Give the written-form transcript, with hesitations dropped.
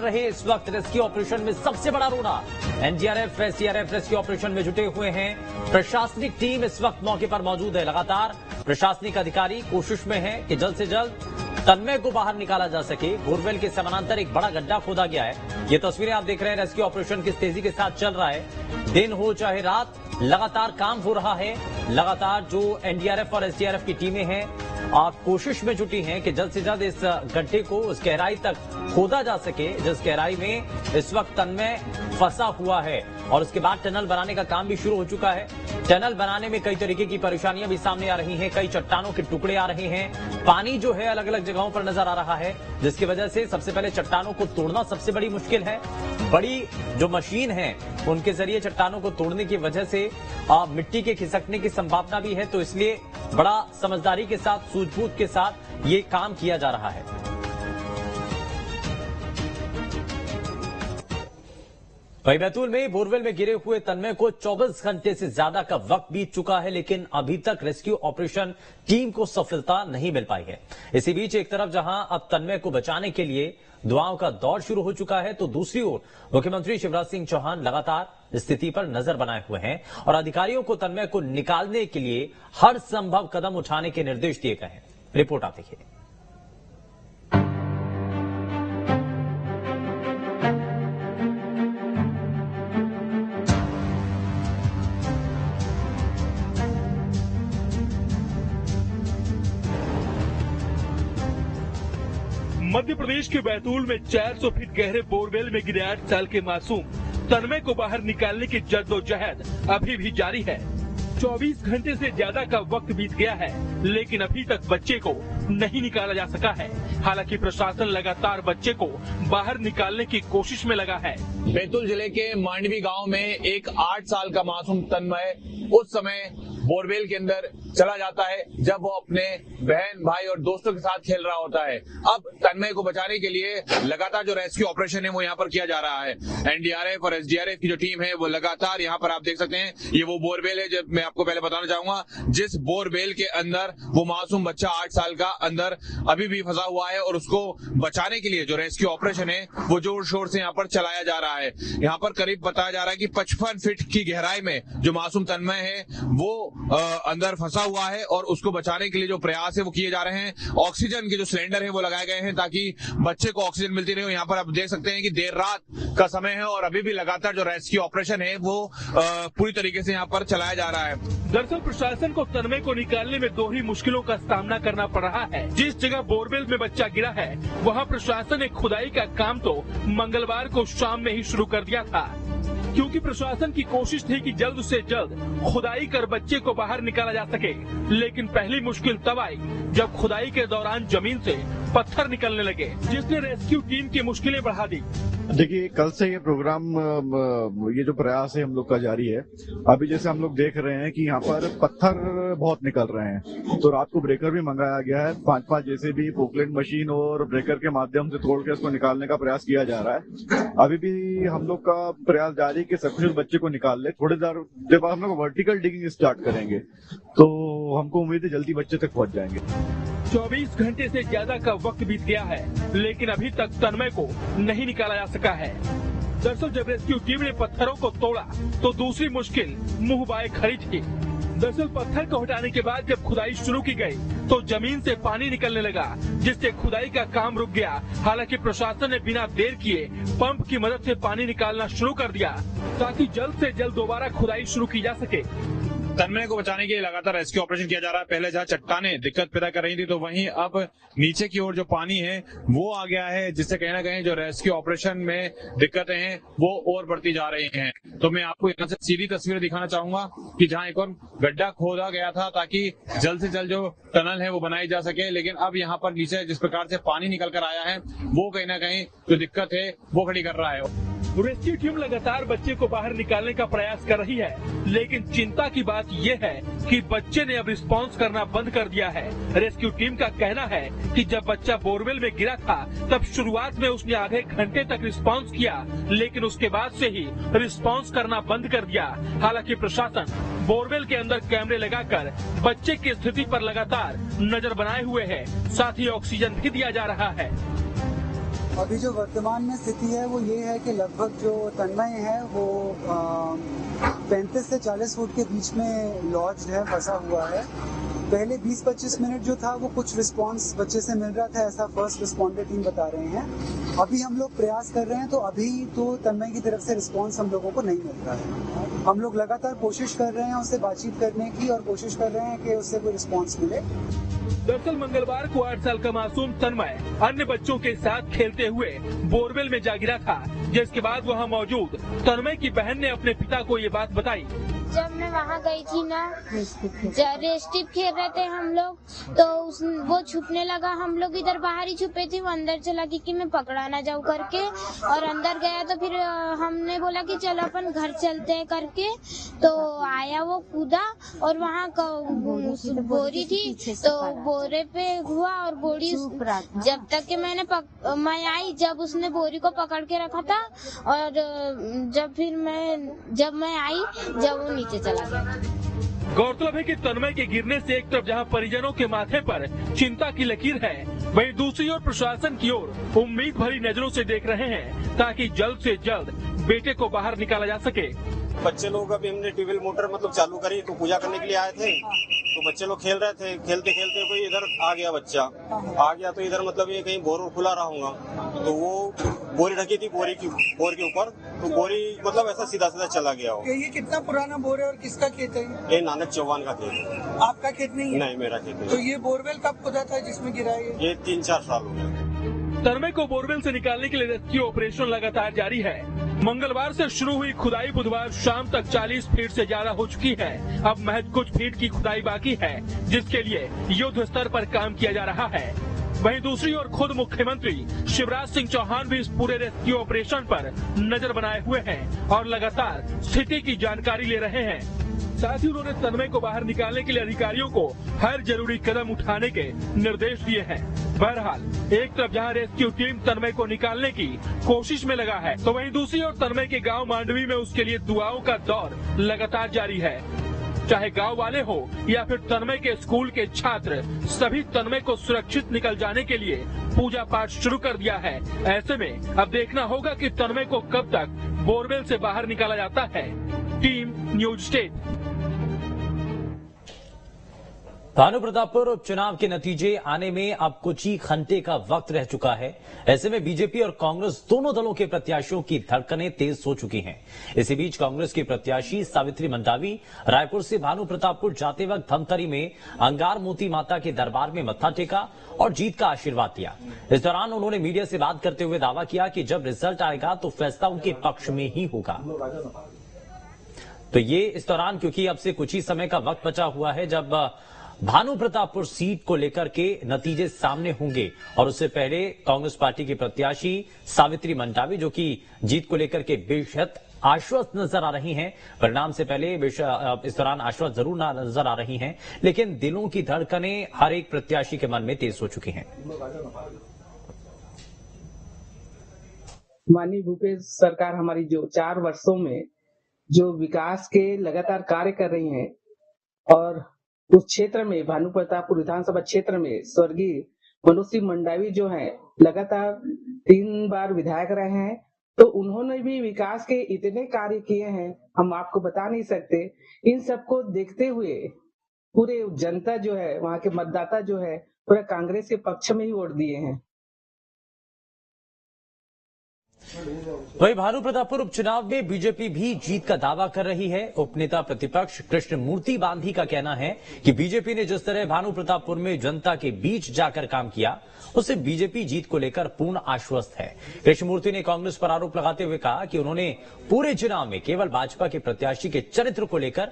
रहे इस वक्त रेस्क्यू ऑपरेशन में सबसे बड़ा रोना। एनडीआरएफ, एसडीआरएफ रेस्क्यू ऑपरेशन में जुटे हुए हैं। प्रशासनिक टीम इस वक्त मौके पर मौजूद है। लगातार प्रशासनिक अधिकारी कोशिश में है कि जल्द से जल्द तन्मय को बाहर निकाला जा सके। बोरवेल के समानांतर एक बड़ा गड्ढा खोदा गया है। ये तस्वीरें आप देख रहे हैं। रेस्क्यू ऑपरेशन किस तेजी के साथ चल रहा है। दिन हो चाहे रात, लगातार काम हो रहा है। लगातार जो एनडीआरएफ और एसडीआरएफ की टीमें हैं कोशिश में जुटी हैं कि जल्द से जल्द इस गड्ढे को उस गहराई तक खोदा जा सके जिस गहराई में इस वक्त तन्मय फंसा हुआ है। और उसके बाद टनल बनाने का काम भी शुरू हो चुका है। टनल बनाने में कई तरीके की परेशानियां भी सामने आ रही हैं। कई चट्टानों के टुकड़े आ रहे हैं। पानी जो है अलग अलग जगहों पर नजर आ रहा है, जिसकी वजह से सबसे पहले चट्टानों को तोड़ना सबसे बड़ी मुश्किल है। बड़ी जो मशीन है उनके जरिए चट्टानों को तोड़ने की वजह से मिट्टी के खिसकने की संभावना भी है। तो इसलिए बड़ा समझदारी के साथ, सूझबूझ के साथ ये काम किया जा रहा है। वहीं बैतूल में बोरवेल में गिरे हुए तन्मय को 24 घंटे से ज्यादा का वक्त बीत चुका है, लेकिन अभी तक रेस्क्यू ऑपरेशन टीम को सफलता नहीं मिल पाई है। इसी बीच एक तरफ जहां अब तन्मय को बचाने के लिए दुआओं का दौर शुरू हो चुका है, तो दूसरी ओर मुख्यमंत्री शिवराज सिंह चौहान लगातार स्थिति पर नजर बनाए हुए हैं और अधिकारियों को तन्मय को निकालने के लिए हर संभव कदम उठाने के निर्देश दिए गए हैं। रिपोर्ट आप देखिए। मध्य प्रदेश के बैतूल में 400 फीट गहरे बोरवेल में गिरे 8 साल के मासूम तन्मय को बाहर निकालने की जद्दोजहद अभी भी जारी है। 24 घंटे से ज्यादा का वक्त बीत गया है, लेकिन अभी तक बच्चे को नहीं निकाला जा सका है। हालांकि प्रशासन लगातार बच्चे को बाहर निकालने की कोशिश में लगा है। बैतूल जिले के मांडवी गांव में एक 8 साल का मासूम तन्मय उस समय बोरवेल के अंदर चला जाता है जब वो अपने बहन, भाई और दोस्तों के साथ खेल रहा होता है। अब तन्मय को बचाने के लिए लगातार जो रेस्क्यू ऑपरेशन है वो यहाँ पर किया जा रहा है। एनडीआरएफ और एसडीआरएफ की जो टीम है वो लगातार यहाँ पर आप देख सकते हैं, ये वो बोरवेल है जब मैं आपको पहले बताना चाहूंगा जिस बोरवेल के अंदर वो मासूम बच्चा 8 साल का अंदर अभी भी फंसा हुआ है और उसको बचाने के लिए जो रेस्क्यू ऑपरेशन है वो जोर शोर से यहाँ पर चलाया जा रहा है। यहाँ पर करीब बताया जा रहा है कि 55 फीट की गहराई में जो मासूम तन्मय है वो अंदर फंसा हुआ है और उसको बचाने के लिए जो प्रयास है वो किए जा रहे हैं। ऑक्सीजन के जो सिलेंडर है वो लगाए गए हैं ताकि बच्चे को ऑक्सीजन मिलती रहे। यहाँ पर आप देख सकते हैं कि देर रात का समय है और अभी भी लगातार जो रेस्क्यू ऑपरेशन है वो पूरी तरीके से यहाँ पर चलाया जा रहा है। दरअसल प्रशासन को तन्मय को निकालने में 2 ही मुश्किलों का सामना करना पड़ रहा है। जिस जगह बोरवेल में बच्चा गिरा है वहाँ प्रशासन ने खुदाई का काम तो मंगलवार को शाम में ही शुरू कर दिया था, क्योंकि प्रशासन की कोशिश थी कि जल्द से जल्द खुदाई कर बच्चे को बाहर निकाला जा सके। लेकिन पहली मुश्किल तब आई जब खुदाई के दौरान जमीन से पत्थर निकलने लगे, जिसने रेस्क्यू टीम की मुश्किलें बढ़ा दी। देखिए, कल से ये प्रोग्राम, ये जो प्रयास है हम लोग का जारी है। अभी जैसे हम लोग देख रहे हैं कि यहाँ पर पत्थर बहुत निकल रहे हैं, तो रात को ब्रेकर भी मंगाया गया है। 5-5 जैसे भी पोकलेट मशीन और ब्रेकर के माध्यम से तोड़ के उसको निकालने का प्रयास किया जा रहा है। अभी भी हम लोग का प्रयास जारी कि सकुशल बच्चे को निकाल ले। थोड़ी देर बाद हम लोग वर्टिकल डिगिंग स्टार्ट करेंगे, तो हमको उम्मीद है जल्दी बच्चे तक पहुंच जाएंगे। 24 घंटे से ज्यादा का वक्त बीत गया है, लेकिन अभी तक तन्मय को नहीं निकाला जा सका है। दरअसल जब रेस्क्यू टीम ने पत्थरों को तोड़ा तो दूसरी मुश्किल मुंह बाए खड़ी थी। दरअसल पत्थर को हटाने के बाद जब खुदाई शुरू की गई तो जमीन से पानी निकलने लगा, जिससे खुदाई का काम रुक गया। हालांकि प्रशासन ने बिना देर किए पंप की मदद से पानी निकालना शुरू कर दिया ताकि जल्द से जल्द दोबारा खुदाई शुरू की जा सके। तन्मय को बचाने के लिए लगातार रेस्क्यू ऑपरेशन किया जा रहा है। पहले जहाँ चट्टानें दिक्कत पैदा कर रही थी, तो वहीं अब नीचे की ओर जो पानी है वो आ गया है, जिससे कहीं ना कहीं जो रेस्क्यू ऑपरेशन में दिक्कतें हैं वो और बढ़ती जा रही हैं। तो मैं आपको यहाँ से सीधी तस्वीरें दिखाना चाहूंगा कि जहाँ एक और गड्ढा खोदा गया था ताकि जल्द से जल्द जो टनल है वो बनाई जा सके, लेकिन अब यहाँ पर नीचे जिस प्रकार से पानी निकल कर आया है वो कहीं ना कहीं जो दिक्कत है वो खड़ी कर रहा है। रेस्क्यू टीम लगातार बच्चे को बाहर निकालने का प्रयास कर रही है, लेकिन चिंता की बात ये है कि बच्चे ने अब रिस्पांस करना बंद कर दिया है। रेस्क्यू टीम का कहना है कि जब बच्चा बोरवेल में गिरा था तब शुरुआत में उसने आधे घंटे तक रिस्पांस किया, लेकिन उसके बाद से ही रिस्पांस करना बंद कर दिया। हालांकि प्रशासन बोरवेल के अंदर कैमरे लगाकर बच्चे की स्थिति पर लगातार नजर बनाए हुए है, साथ ही ऑक्सीजन भी दिया जा रहा है। अभी जो वर्तमान में स्थिति है वो ये है कि लगभग जो तन्मय है वो 35 से 40 फुट के बीच में लॉज्ड है, फंसा हुआ है। पहले 20-25 मिनट जो था वो कुछ रिस्पांस बच्चे से मिल रहा था, ऐसा फर्स्ट रिस्पॉन्डर टीम बता रहे हैं। अभी हम लोग प्रयास कर रहे हैं, तो अभी तो तन्मय की तरफ से रिस्पांस हम लोगों को नहीं मिल रहा है। हम लोग लगातार कोशिश कर रहे हैं उससे बातचीत करने की और कोशिश कर रहे हैं कि उससे कोई रिस्पांस मिले। दरअसल मंगलवार को 8 साल का मासूम तन्मय अन्य बच्चों के साथ खेलते हुए बोरवेल में जा गिरा था, जिसके बाद वहां मौजूद तन्मय की बहन ने अपने पिता को ये बात बताई। जब मैं वहाँ गई थी ना, रेस्टिप खेल रहे थे हम लोग, तो वो छुपने लगा। हम लोग इधर बाहर ही छुपे थे, वो अंदर चला कि मैं पकड़ा ना जाऊँ करके, और अंदर गया तो फिर हमने बोला कि चलो अपन घर चलते हैं करके, तो आया वो कूदा और वहाँ बोरी थी तो बोरे पे हुआ, और बोरी जब तक कि मैं आई, जब उसने बोरी को पकड़ के रखा था, और जब मैं आई, जब वो नीचे चला गया। गौरतलब है कि तन्मय के गिरने से एक तरफ जहां परिजनों के माथे पर चिंता की लकीर है, वहीं दूसरी ओर प्रशासन की ओर उम्मीद भरी नजरों से देख रहे हैं, ताकि जल्द से जल्द बेटे को बाहर निकाला जा सके। बच्चे लोग अभी हमने ट्यूबवेल मोटर चालू करी, तो पूजा करने के लिए आए थे, तो बच्चे लोग खेल रहे थे, खेलते खेलते कोई इधर आ गया बच्चा, तो इधर ये कहीं बोर खुला रहा होगा, तो वो बोरी ढकी थी बोर के ऊपर, तो बोरी ऐसा सीधा चला गया हो। ये कितना पुराना बोर है और किसका खेत है? ये नानक चौहान का खेत है। आपका खेत नहीं है? नहीं, मेरा खेत है। तो ये बोरवेल कब खुदा था जिसमें गिरा है? ये 3-4 साल हो गए। तन्मय को बोरवेल से निकालने के लिए रेस्क्यू ऑपरेशन लगातार जारी है। मंगलवार से शुरू हुई खुदाई बुधवार शाम तक 40 फीट से ज्यादा हो चुकी है। अब महज कुछ फीट की खुदाई बाकी है, जिसके लिए युद्ध स्तर पर काम किया जा रहा है। वहीं दूसरी ओर खुद मुख्यमंत्री शिवराज सिंह चौहान भी इस पूरे रेस्क्यू ऑपरेशन पर नजर बनाए हुए हैं और लगातार स्थिति की जानकारी ले रहे हैं। साथ ही उन्होंने तन्मय को बाहर निकालने के लिए अधिकारियों को हर जरूरी कदम उठाने के निर्देश दिए हैं। बहरहाल एक तरफ जहां रेस्क्यू टीम तन्मय को निकालने की कोशिश में लगा है, तो वहीं दूसरी ओर तन्मय के गांव मांडवी में उसके लिए दुआओं का दौर लगातार जारी है। चाहे गांव वाले हो या फिर तन्मय के स्कूल के छात्र, सभी तन्मय को सुरक्षित निकल जाने के लिए पूजा पाठ शुरू कर दिया है। ऐसे में अब देखना होगा कि तन्मय को कब तक बोरवेल से बाहर निकाला जाता है। Team news state. Bhanu Pratappur उपचुनाव के नतीजे आने में अब कुछ ही घंटे का वक्त रह चुका है। ऐसे में बीजेपी और कांग्रेस दोनों दलों के प्रत्याशियों की धड़कनें तेज हो चुकी हैं। इसी बीच कांग्रेस की प्रत्याशी सावित्री मंडावी रायपुर से भानु प्रतापपुर जाते वक्त धमतरी में अंगार मोती माता के दरबार में मत्था टेका और जीत का आशीर्वाद दिया। इस दौरान उन्होंने मीडिया से बात करते हुए दावा किया कि जब रिजल्ट आएगा तो फैसला उनके पक्ष में ही होगा। तो ये इस दौरान, क्योंकि अब से कुछ ही समय का वक्त बचा हुआ है जब भानु प्रतापपुर सीट को लेकर के नतीजे सामने होंगे, और उससे पहले कांग्रेस पार्टी की प्रत्याशी सावित्री मंडावी जो कि जीत को लेकर के बेहद आश्वस्त नजर आ रही हैं। परिणाम से पहले इस दौरान आश्वस्त जरूर नजर आ रही हैं, लेकिन दिलों की धड़कनें हर एक प्रत्याशी के मन में तेज हो चुकी हैं। माननीय भूपेश सरकार हमारी जो 4 वर्षों में जो विकास के लगातार कार्य कर रही हैं, और उस क्षेत्र में भानु प्रतापपुर विधानसभा क्षेत्र में स्वर्गीय मनोज सिंह मंडावी जो हैं लगातार 3 बार विधायक रहे हैं, तो उन्होंने भी विकास के इतने कार्य किए हैं हम आपको बता नहीं सकते। इन सबको देखते हुए पूरे जनता जो है, वहाँ के मतदाता जो है, पूरा कांग्रेस के पक्ष में ही वोट दिए हैं। वहीं भानु प्रतापपुर उपचुनाव में बीजेपी भी जीत का दावा कर रही है। उपनेता प्रतिपक्ष कृष्ण मूर्ति बांधी का कहना है कि बीजेपी ने जिस तरह भानु प्रतापपुर में जनता के बीच जाकर काम किया, उससे बीजेपी जीत को लेकर पूर्ण आश्वस्त है। कृष्ण मूर्ति ने कांग्रेस पर आरोप लगाते हुए कहा कि उन्होंने पूरे चुनाव में केवल भाजपा के प्रत्याशी के चरित्र को लेकर